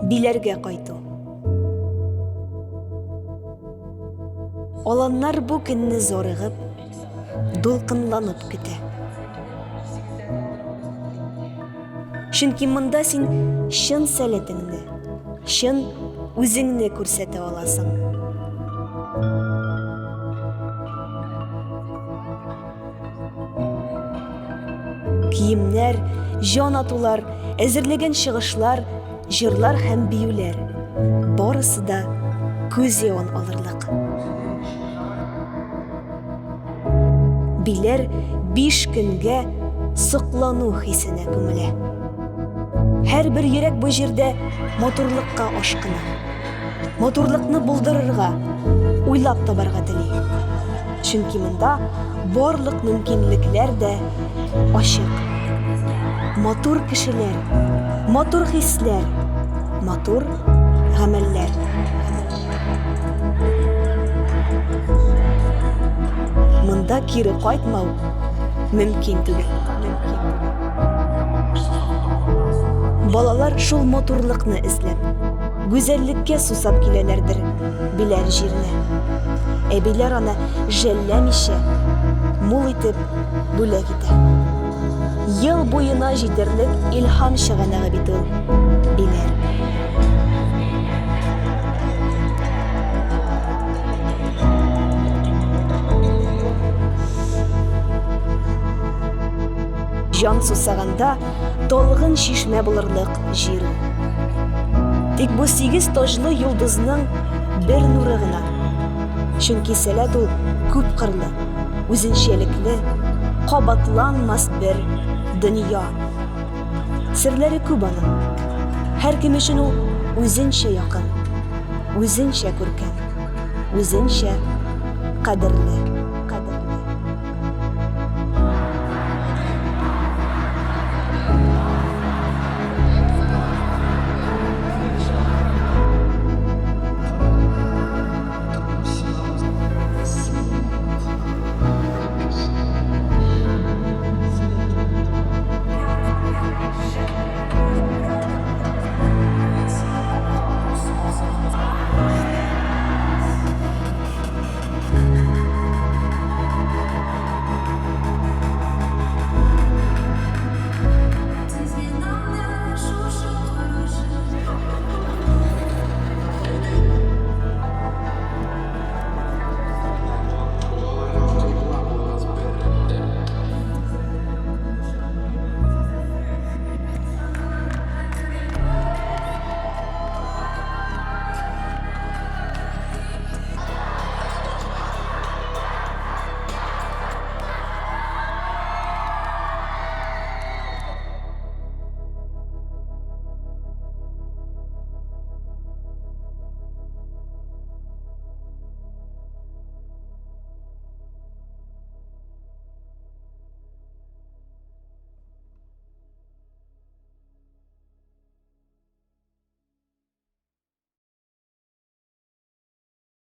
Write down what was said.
биләргә кайту. Аланнар бу көнне зорыгып, дулкынланып көтә. Чөнки монда син чын сәләтеңне, чын үзеңне күрсәтә аласың. Киемнәр, җан атулар, әзерләгән чыгышлар, җырлар һәм биюләр барысы да күз явын алырлык. Биләр 5 көнгә соклану хисенә күмелә. Һәрбер йөрәк бу җирдә матурлыкка ашкына. Матурлыкны булдырырга, уйлап табарга тели. Чөнки монда барлык мөмкинлекләр дә ачык. Матур кешеләр, матур хисләр, матур гамәлләр. Монда кире кайтмау мөмкин түгел. Балалар шул матурлыкны эзләп, гүзәллеккә сусап киләләрдер биләр җиренә. Биләр аны жәлләмичә, мул итеп бүләк итә. Ел буена җитәрлек илһам чыганагы бит ул биләр. Җан сусаганда талгын чишмә булырлык җир. Тик бу 8 таҗлы йолдызның бер нуры гына. Чөнки сәләт ул күп кырлы, үзенчәлекле, кабатланмас бер дөнья. Серләре күп аның. Һәр кем өчен ул үзенчә якын, үзенчә күркәм, үзенчә кадерле.